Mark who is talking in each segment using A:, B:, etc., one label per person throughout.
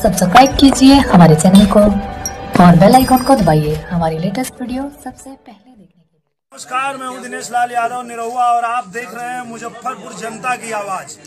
A: Subscribe कीजिए हमारे channel को और बेल आइकन को दबाइए हमारी लेटेस्ट वीडियो सबसे पहले देखने के लिए।
B: नमस्कार, मैं हूं दिनेश लाल यादव निरहुआ और आप देख रहे हैं मुजफ्फरपुर जनता की आवाज।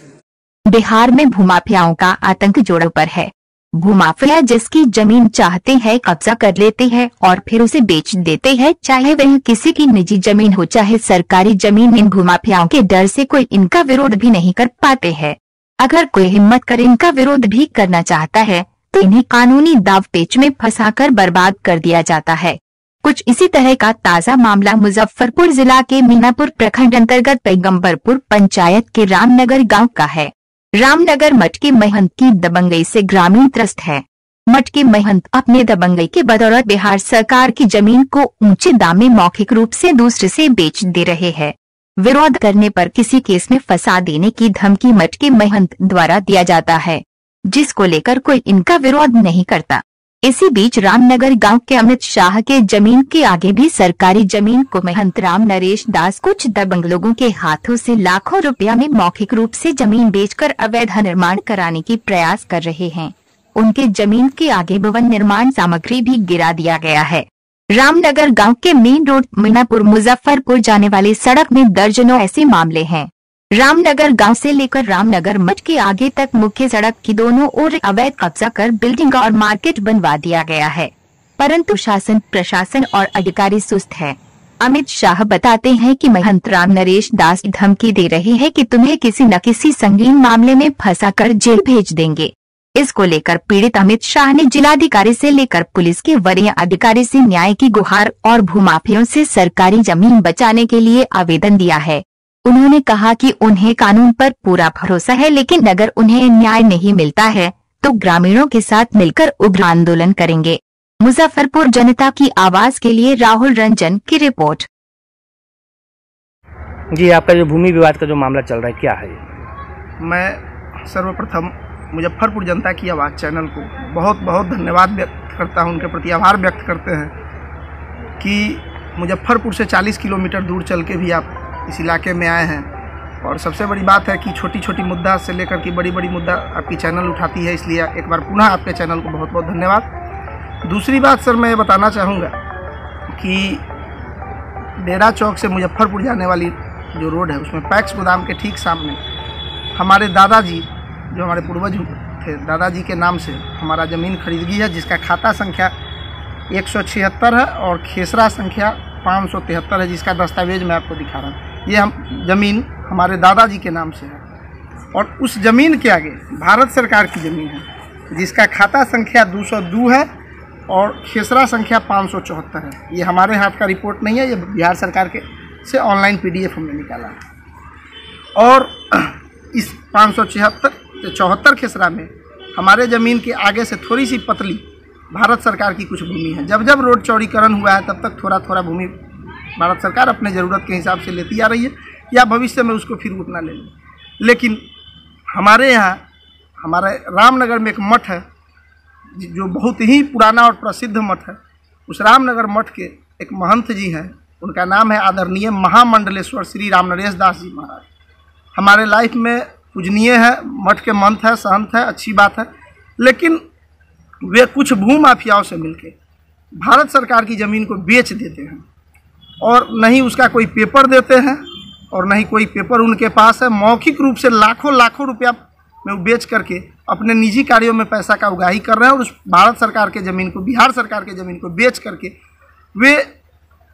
C: बिहार में भूमाफियाओं का आतंक जोरों पर है। भूमाफिया जिसकी जमीन चाहते हैं कब्जा कर लेते हैं और फिर उसे बेच देते हैं, चाहे वह किसी की निजी जमीन हो चाहे सरकारी जमीन। इन भूमाफियाओं के डर से कोई इनका विरोध भी नहीं कर पाते हैं। अगर कोई हिम्मत कर इनका विरोध भी करना चाहता है तो इन्हें कानूनी दावपेच में फंसाकर बर्बाद कर दिया जाता है। कुछ इसी तरह का ताजा मामला मुजफ्फरपुर जिला के मीनापुर प्रखंड अंतर्गत पैगंबरपुर पंचायत के रामनगर गांव का है। रामनगर मठ के महंत की दबंगई से ग्रामीण त्रस्त है। मठ के महंत अपने दबंगई के बदौलत बिहार सरकार की जमीन को ऊंचे दाम में मौखिक रूप से दूसरे से बेच दे रहे हैं। विरोध करने पर किसी केस में फंसा देने की धमकी मठ के महंत द्वारा दिया जाता है, जिसको लेकर कोई इनका विरोध नहीं करता। इसी बीच रामनगर गांव के अमित शाह के जमीन के आगे भी सरकारी जमीन को महंत राम नरेश दास कुछ दबंग लोगों के हाथों से लाखों रुपया में मौखिक रूप से जमीन बेचकर अवैध निर्माण कराने की प्रयास कर रहे हैं। उनके जमीन के आगे भवन निर्माण सामग्री भी गिरा दिया गया है। रामनगर गांव के मेन रोड मीनापुर मुजफ्फरपुर जाने वाली सड़क में दर्जनों ऐसे मामले हैं। रामनगर गांव से लेकर रामनगर मठ के आगे तक मुख्य सड़क की दोनों ओर अवैध कब्जा कर बिल्डिंग और मार्केट बनवा दिया गया है, परंतु शासन प्रशासन और अधिकारी सुस्त है। अमित शाह बताते हैं कि महंत राम नरेश दास धमकी दे रहे हैं कि तुम्हें किसी न किसी संगीन मामले में फंसाकर जेल भेज देंगे। इसको लेकर पीड़ित अमित शाह ने जिलाधिकारी से लेकर पुलिस के वरीय अधिकारी से न्याय की गुहार और भूमाफियों से सरकारी जमीन बचाने के लिए आवेदन दिया है। उन्होंने कहा कि उन्हें कानून पर पूरा भरोसा है, लेकिन अगर उन्हें न्याय नहीं मिलता है तो ग्रामीणों के साथ मिलकर उग्र आंदोलन करेंगे। मुजफ्फरपुर जनता की आवाज के लिए राहुल रंजन की रिपोर्ट।
D: जी, आपका जो भूमि विवाद का जो मामला चल रहा है क्या है?
E: मैं सर्वप्रथम मुजफ्फरपुर जनता की आवाज़ चैनल को बहुत बहुत धन्यवाद व्यक्त करता हूं, उनके प्रति आभार व्यक्त करते हैं कि मुजफ्फरपुर से 40 किलोमीटर दूर चल के भी आप इस इलाके में आए हैं। और सबसे बड़ी बात है कि छोटी छोटी मुद्दा से लेकर के बड़ी बड़ी मुद्दा आपकी चैनल उठाती है, इसलिए एक बार पुनः आपके चैनल को बहुत बहुत धन्यवाद। दूसरी बात सर, मैं ये बताना चाहूँगा कि डेरा चौक से मुजफ्फरपुर जाने वाली जो रोड है उसमें पैक्स गोदाम के ठीक सामने हमारे दादाजी, जो हमारे पूर्वज थे, दादाजी के नाम से हमारा ज़मीन खरीदगी है, जिसका खाता संख्या 176 है और खेसरा संख्या 573 है, जिसका दस्तावेज मैं आपको दिखा रहा हूँ। ये हम ज़मीन हमारे दादाजी के नाम से है और उस ज़मीन के आगे भारत सरकार की ज़मीन है, जिसका खाता संख्या 202 है और खेसरा संख्या 574 है। ये हमारे हाथ का रिपोर्ट नहीं है, ये बिहार सरकार के से ऑनलाइन PDF हमने निकाला है। और इस 574 खेसरा में हमारे ज़मीन के आगे से थोड़ी सी पतली भारत सरकार की कुछ भूमि है। जब जब रोड चौड़ीकरण हुआ है तब तक थोड़ा थोड़ा भूमि भारत सरकार अपने ज़रूरत के हिसाब से लेती आ रही है, या भविष्य में उसको फिर उतना ले लें। लेकिन हमारे यहाँ हमारे रामनगर में एक मठ है जो बहुत ही पुराना और प्रसिद्ध मठ है। उस रामनगर मठ के एक महंत जी हैं, उनका नाम है आदरणीय महामंडलेश्वर श्री राम नरेश दास जी महाराज। हमारे लाइफ में पूजनीय है, मठ के महंत है, सहंत है, अच्छी बात है। लेकिन वे कुछ भूमाफियाओं से मिलके भारत सरकार की ज़मीन को बेच देते हैं और नहीं उसका कोई पेपर देते हैं और नहीं कोई पेपर उनके पास है। मौखिक रूप से लाखों लाखों रुपया में वो बेच करके अपने निजी कार्यों में पैसा का उगाही कर रहे हैं और उस भारत सरकार के ज़मीन को, बिहार सरकार के ज़मीन को बेच करके वे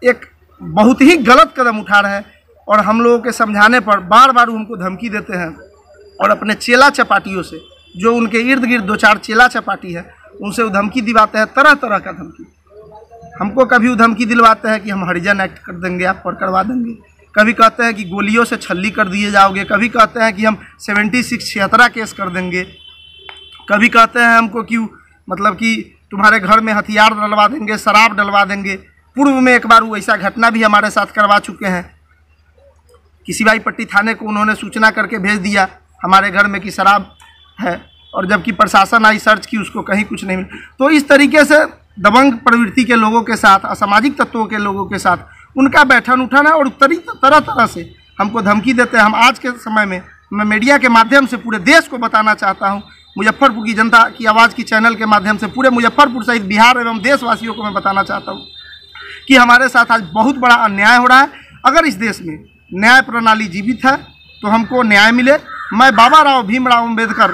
E: एक बहुत ही गलत कदम उठा रहे हैं। और हम लोगों के समझाने पर बार बार उनको धमकी देते हैं और अपने चेला चपाटियों से, जो उनके इर्द गिर्द 2-4 चेला चपाटी है, उनसे वो धमकी दिलाते हैं, तरह तरह का धमकी। हमको कभी वो धमकी दिलवाते हैं कि हम हरिजन एक्ट कर देंगे, आप पर करवा देंगे। कभी कहते हैं कि गोलियों से छल्ली कर दिए जाओगे। कभी कहते हैं कि हम 76 केस कर देंगे। कभी कहते हैं हमको कि मतलब कि तुम्हारे घर में हथियार डलवा देंगे, शराब डलवा देंगे। पूर्व में एक बार वो ऐसा घटना भी हमारे साथ करवा चुके हैं कि सिवाई पट्टी थाने को उन्होंने सूचना करके भेज दिया हमारे घर में कि शराब है, और जबकि प्रशासन आई सर्च की, उसको कहीं कुछ नहीं मिला। तो इस तरीके से दबंग प्रवृत्ति के लोगों के साथ, असामाजिक तत्वों के लोगों के साथ उनका बैठन उठन है और तरह तरह से हमको धमकी देते हैं। हम आज के समय में मैं मीडिया के माध्यम से पूरे देश को बताना चाहता हूं मुजफ्फरपुर की जनता की आवाज़ की चैनल के माध्यम से पूरे मुजफ्फरपुर सहित बिहार एवं देशवासियों को मैं बताना चाहता हूँ कि हमारे साथ आज बहुत बड़ा अन्याय हो रहा है। अगर इस देश में न्याय प्रणाली जीवित है तो हमको न्याय मिले। मैं बाबा राव भीमराव अम्बेडकर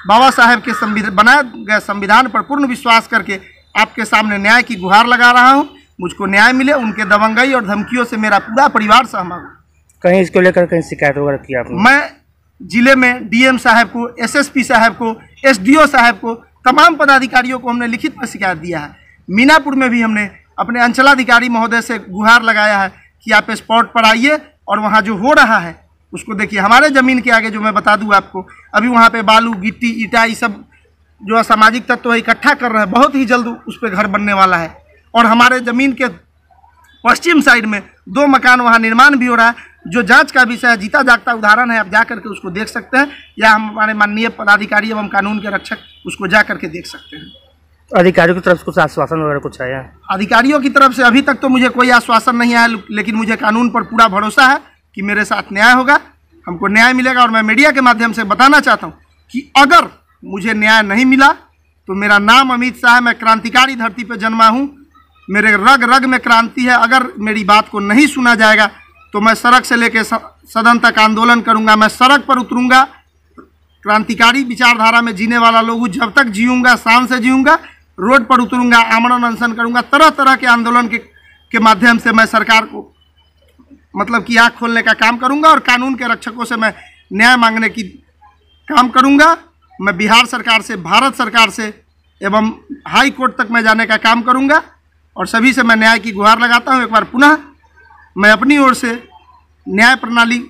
E: बाबा साहेब के बनाए गए संविधान पर पूर्ण विश्वास करके आपके सामने न्याय की गुहार लगा रहा हूँ। मुझको न्याय मिले। उनके दबंगई और धमकियों से मेरा पूरा परिवार सहमा हुआ।
D: कहीं इसको लेकर कहीं शिकायत वगैरह की आपने?
E: मैं जिले में डीएम साहब को, एसएसपी साहब को, एसडीओ साहब को, तमाम पदाधिकारियों को हमने लिखित में शिकायत दिया है। मीनापुर में भी हमने अपने अंचलाधिकारी महोदय से गुहार लगाया है कि आप स्पॉट पर आइए और वहाँ जो हो रहा है उसको देखिए। हमारे ज़मीन के आगे जो मैं बता दूँ आपको, अभी वहाँ पे बालू, गिट्टी, ईटा, ये सब जो असामाजिक तत्व है इकट्ठा कर रहे हैं। बहुत ही जल्द उस पर घर बनने वाला है। और हमारे ज़मीन के पश्चिम साइड में 2 मकान वहाँ निर्माण भी हो रहा है, जो जांच का विषय है, जीता जागता उदाहरण है। आप जा करके उसको देख सकते हैं, या हमारे माननीय पदाधिकारी एवं कानून के रक्षक उसको जा करके देख सकते हैं।
D: अधिकारियों की तरफ से कुछ आश्वासन वगैरह कुछ आया?
E: अधिकारियों की तरफ से अभी तक तो मुझे कोई आश्वासन नहीं आया, लेकिन मुझे कानून पर पूरा भरोसा है कि मेरे साथ न्याय होगा, हमको न्याय मिलेगा। और मैं मीडिया के माध्यम से बताना चाहता हूँ कि अगर मुझे न्याय नहीं मिला तो मेरा नाम अमित शाह है। मैं क्रांतिकारी धरती पर जन्मा हूँ, मेरे रग रग में क्रांति है। अगर मेरी बात को नहीं सुना जाएगा तो मैं सड़क से लेकर सदन तक आंदोलन करूंगा। मैं सड़क पर उतरूंगा। क्रांतिकारी विचारधारा में जीने वाला लोग हूँ, जब तक जीऊंगा शान से जीऊंगा। रोड पर उतरूंगा, आमरण अनशन करूंगा, तरह तरह के आंदोलन के माध्यम से मैं सरकार को मतलब कि आँख खोलने का काम करूंगा और कानून के रक्षकों से मैं न्याय मांगने की काम करूंगा। मैं बिहार सरकार से, भारत सरकार से एवं हाई कोर्ट तक मैं जाने का काम करूंगा और सभी से मैं न्याय की गुहार लगाता हूं। एक बार पुनः मैं अपनी ओर से न्याय प्रणाली,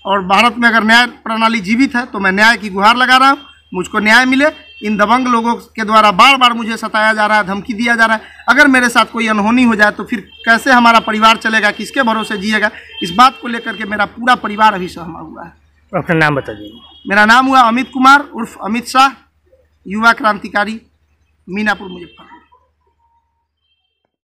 E: और भारत में अगर न्याय प्रणाली जीवित है तो मैं न्याय की गुहार लगा रहा हूं। मुझको न्याय मिले। इन दबंग लोगों के द्वारा बार बार मुझे सताया जा रहा है, धमकी दिया जा रहा है। अगर मेरे साथ कोई अनहोनी हो जाए तो फिर कैसे हमारा परिवार चलेगा, किसके भरोसे जिएगा? इस बात को लेकर के मेरा पूरा परिवार अभी सहमा हुआ है।
D: अपना नाम बता दीजिए।
E: मेरा नाम हुआ अमित कुमार उर्फ अमित शाह, युवा क्रांतिकारी, मीनापुर, मुजफ्फरपुर।